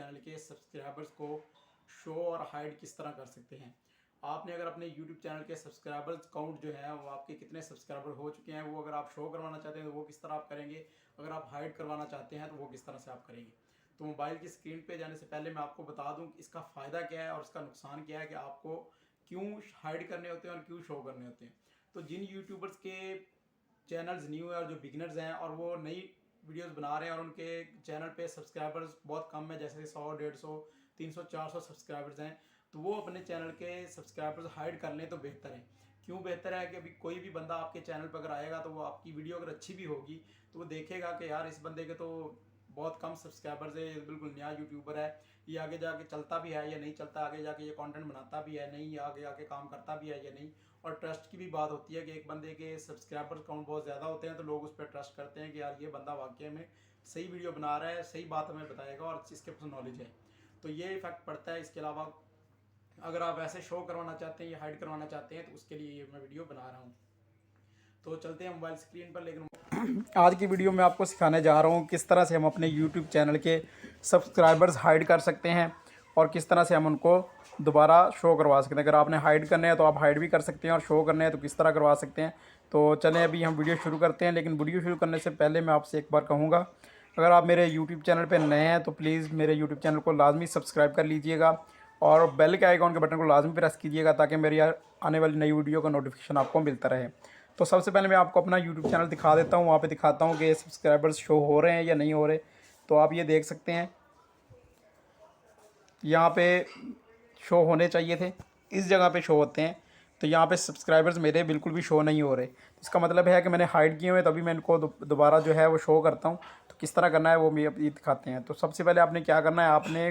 Channel के subscribers को show और हाइड किस तरह कर सकते हैं। आपने अगर अपने यूट्यूब चैनल के सब्सक्राइबर्स काउंट जो है वो आपके कितने सब्सक्राइबर हो चुके हैं, वो अगर आप शो करवाना चाहते हैं तो वो किस तरह आप करेंगे, अगर आप हाइड करवाना चाहते हैं तो वो किस तरह से आप करेंगे। तो मोबाइल की स्क्रीन पे जाने से पहले मैं आपको बता दूं कि इसका फ़ायदा क्या है और इसका नुकसान क्या है, कि आपको क्यों हाइड करने होते हैं और क्यों शो करने होते हैं। तो जिन यूट्यूबर्स के चैनल्स न्यू है और जो बिगनर्स हैं और वो नई वीडियोस बना रहे हैं और उनके चैनल पे सब्सक्राइबर्स बहुत कम है, जैसे 100, 150, 300, 400 सब्सक्राइबर्स हैं, तो वो अपने चैनल के सब्सक्राइबर्स हाइड कर लें तो बेहतर है। क्यों बेहतर है कि अभी कोई भी बंदा आपके चैनल पर अगर आएगा तो वो आपकी वीडियो अगर अच्छी भी होगी तो वो देखेगा कि यार इस बंदे के तो बहुत कम सब्सक्राइबर्स है, ये बिल्कुल नया यूट्यूबर है, ये आगे जाके चलता भी है या नहीं चलता, आगे जाके ये कंटेंट बनाता भी है नहीं, आगे आके काम करता भी है या नहीं। और ट्रस्ट की भी बात होती है कि एक बंदे के सब्सक्राइबर काउंट बहुत ज़्यादा होते हैं तो लोग उस पर ट्रस्ट करते हैं कि यार ये बंदा वाकई में सही वीडियो बना रहा है, सही बात हमें बताएगा और इसके पास नॉलेज है। तो ये इफेक्ट पड़ता है। इसके अलावा अगर आप ऐसे शो करवाना चाहते हैं या हाइड करवाना चाहते हैं तो उसके लिए ये मैं वीडियो बना रहा हूँ। तो चलते हैं मोबाइल स्क्रीन पर। लेकिन आज की वीडियो में आपको सिखाने जा रहा हूँ किस तरह से हम अपने यूट्यूब चैनल के सब्सक्राइबर्स हाइड कर सकते हैं और किस तरह से हम उनको दोबारा शो करवा सकते हैं। अगर आपने हाइड करने हैं तो आप हाइड भी कर सकते हैं और शो करने हैं तो किस तरह करवा सकते हैं। तो चलें अभी हम वीडियो शुरू करते हैं। लेकिन वीडियो शुरू करने से पहले मैं आपसे एक बार कहूँगा, अगर आप मेरे यूट्यूब चैनल पर नए हैं तो प्लीज़ मेरे यूट्यूब चैनल को लाजमी सब्सक्राइब कर लीजिएगा और बेल के आइकॉन के बटन को लाजमी प्रेस कीजिएगा ताकि मेरी आने वाली नई वीडियो का नोटिफिकेशन आपको मिलता रहे। तो सबसे पहले मैं आपको अपना यूट्यूब चैनल दिखा देता हूँ, वहाँ पे दिखाता हूँ कि सब्सक्राइबर्स शो हो रहे हैं या नहीं हो रहे। तो आप ये देख सकते हैं यहाँ पे शो होने चाहिए थे, इस जगह पे शो होते हैं। तो यहाँ पे सब्सक्राइबर्स मेरे बिल्कुल भी शो नहीं हो रहे। इसका मतलब है कि मैंने हाइड किए हुए, तभी मैं इनको दोबारा जो है वो शो करता हूँ। तो किस तरह करना है वो मैं ये दिखाते हैं। तो सबसे पहले आपने क्या करना है, आपने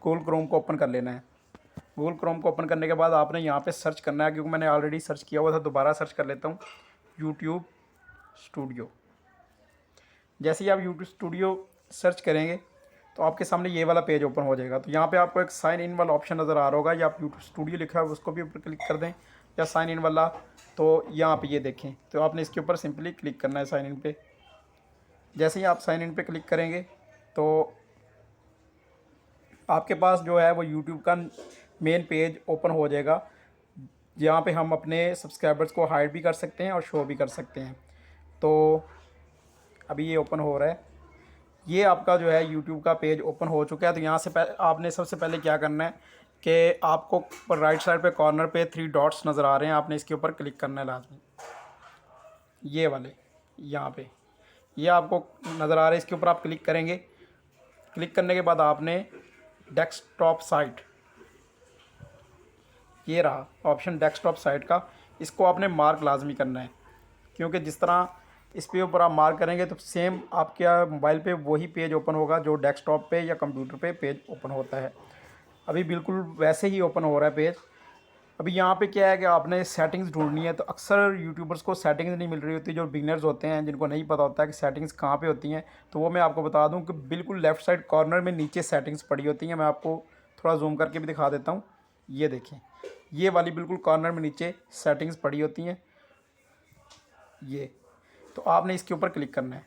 गूगल क्रोम को ओपन कर लेना है। गूगल क्रोम को ओपन करने के बाद आपने यहाँ पे सर्च करना है, क्योंकि मैंने ऑलरेडी सर्च किया हुआ था, दोबारा सर्च कर लेता हूँ यूट्यूब स्टूडियो। जैसे ही आप यूट्यूब स्टूडियो सर्च करेंगे तो आपके सामने ये वाला पेज ओपन हो जाएगा। तो यहाँ पे आपको एक साइन इन वाला ऑप्शन नज़र आ रहा होगा, या आप यूट्यूब स्टूडियो लिखा है उसको भी ऊपर क्लिक कर दें, या साइन इन वाला। तो यहाँ पे ये देखें, तो आपने इसके ऊपर सिंपली क्लिक करना है साइन इन पे। जैसे ही आप साइन इन पे क्लिक करेंगे तो आपके पास जो है वो यूट्यूब का मेन पेज ओपन हो जाएगा, जहाँ पे हम अपने सब्सक्राइबर्स को हाइड भी कर सकते हैं और शो भी कर सकते हैं। तो अभी ये ओपन हो रहा है, ये आपका जो है यूट्यूब का पेज ओपन हो चुका है। तो यहाँ से आपने सबसे पहले क्या करना है कि आपको ऊपर राइट साइड पे कॉर्नर पे 3 डॉट्स नज़र आ रहे हैं, आपने इसके ऊपर क्लिक करना है लाजमी, ये वाले यहाँ पे ये आपको नज़र आ रहे हैं, इसके ऊपर आप क्लिक करेंगे। क्लिक करने के बाद आपने डेस्कटॉप साइट, ये रहा ऑप्शन डेस्कटॉप साइट का, इसको आपने मार्क लाजमी करना है, क्योंकि जिस तरह इस पे ऊपर आप मार्क करेंगे तो सेम आपके मोबाइल पे वही पेज ओपन होगा जो डेस्कटॉप पे या कंप्यूटर पे पेज ओपन होता है। अभी बिल्कुल वैसे ही ओपन हो रहा है पेज। अभी यहाँ पे क्या है कि आपने सेटिंग्स ढूंढनी है। तो अक्सर यूट्यूबर्स को सेटिंग्स नहीं मिल रही होती, जो बिगनर्स होते हैं जिनको नहीं पता होता है कि सेटिंग्स कहाँ पे होती हैं। तो वो मैं आपको बता दूँ कि बिल्कुल लेफ़्ट साइड कॉर्नर में नीचे सेटिंग्स पड़ी होती हैं। मैं आपको थोड़ा जूम करके भी दिखा देता हूँ, ये देखें, ये वाली बिल्कुल कॉर्नर में नीचे सेटिंग्स पड़ी होती हैं ये। तो आपने इसके ऊपर क्लिक करना है।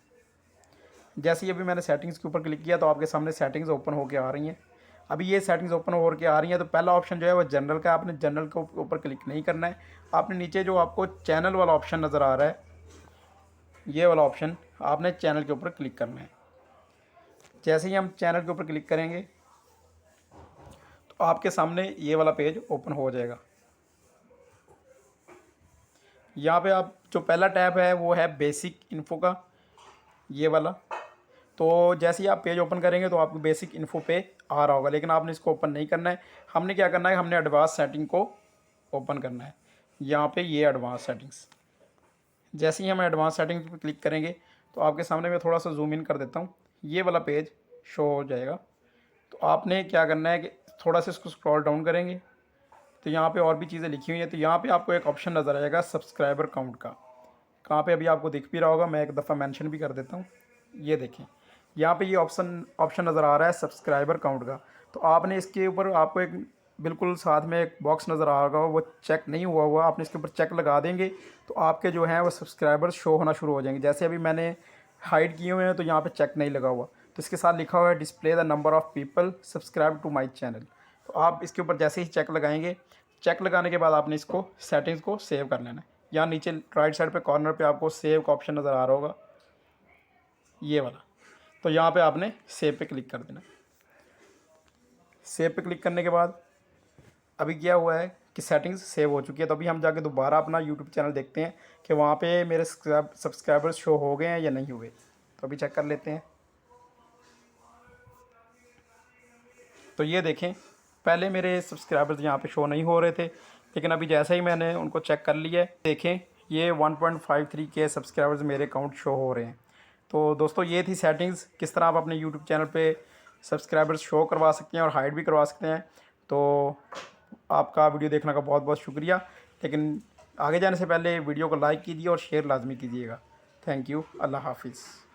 जैसे ही अभी मैंने सेटिंग्स के ऊपर क्लिक किया तो आपके सामने सेटिंग्स ओपन होकर आ रही हैं। अभी ये सेटिंग्स ओपन होकर आ रही हैं तो पहला ऑप्शन जो है वो जनरल का, आपने जनरल के ऊपर क्लिक नहीं करना है। आपने नीचे जो आपको चैनल वाला ऑप्शन नज़र आ रहा है, ये वाला ऑप्शन, आपने चैनल के ऊपर क्लिक करना है। जैसे ही हम चैनल के ऊपर क्लिक करेंगे तो आपके सामने ये वाला पेज ओपन हो जाएगा। यहाँ पे आप जो पहला टैब है वो है बेसिक इन्फो का, ये वाला। तो जैसे ही आप पेज ओपन करेंगे तो आपको बेसिक इन्फो पे आ रहा होगा, लेकिन आपने इसको ओपन नहीं करना है। हमने क्या करना है, हमने एडवांस सेटिंग को ओपन करना है। यहाँ पे ये एडवांस सेटिंग्स, जैसे ही हम एडवांस सेटिंग्स पे क्लिक करेंगे तो आपके सामने मैं थोड़ा सा जूम इन कर देता हूँ, ये वाला पेज शो हो जाएगा। तो आपने क्या करना है कि थोड़ा सा इसको स्क्रॉल डाउन करेंगे तो यहाँ पे और भी चीज़ें लिखी हुई हैं। तो यहाँ पे आपको एक ऑप्शन नज़र आएगा सब्सक्राइबर काउंट का, कहाँ पे अभी आपको दिख भी रहा होगा, मैं एक दफ़ा मेंशन भी कर देता हूँ। ये देखें, यहाँ पे ये ऑप्शन नज़र आ रहा है सब्सक्राइबर काउंट का। तो आपने इसके ऊपर आपको एक बिल्कुल साथ में एक बॉक्स नज़र आ रहा होगा, वो चेक नहीं हुआ हुआ, आपने इसके ऊपर चेक लगा देंगे तो आपके जो हैं वो सब्सक्राइबर्स शो होना शुरू हो जाएंगे। जैसे अभी मैंने हाइड किए हुए हैं तो यहाँ पे चेक नहीं लगा हुआ, तो इसके साथ लिखा हुआ है display the number of people subscribe to my channel. तो आप इसके ऊपर जैसे ही चेक लगाएंगे, चेक लगाने के बाद आपने इसको सेटिंग्स को सेव कर लेना है। यहाँ नीचे राइट साइड पे कॉर्नर पे आपको सेव का ऑप्शन नज़र आ रहा होगा, ये वाला। तो यहाँ पे आपने सेव पे क्लिक कर देना। सेव पे क्लिक करने के बाद अभी क्या हुआ है कि सेटिंग्स सेव हो चुकी है। तो अभी हम जाके दोबारा अपना यूट्यूब चैनल देखते हैं कि वहाँ पे मेरे सब्सक्राइबर्स शो हो गए हैं या नहीं हुए। तो अभी चेक कर लेते हैं। तो ये देखें, पहले मेरे सब्सक्राइबर्स यहाँ पे शो नहीं हो रहे थे, लेकिन अभी जैसे ही मैंने उनको चेक कर लिया है, देखें ये 1.53 के सब्सक्राइबर्स मेरे अकाउंट शो हो रहे हैं। तो दोस्तों ये थी सेटिंग्स, किस तरह आप अपने यूट्यूब चैनल पे सब्सक्राइबर्स शो करवा सकते हैं और हाइड भी करवा सकते हैं। तो आपका वीडियो देखने का बहुत बहुत शुक्रिया, लेकिन आगे जाने से पहले वीडियो को लाइक कीजिए और शेयर लाजमी कीजिएगा। Thank you. अल्लाह हाफिज़।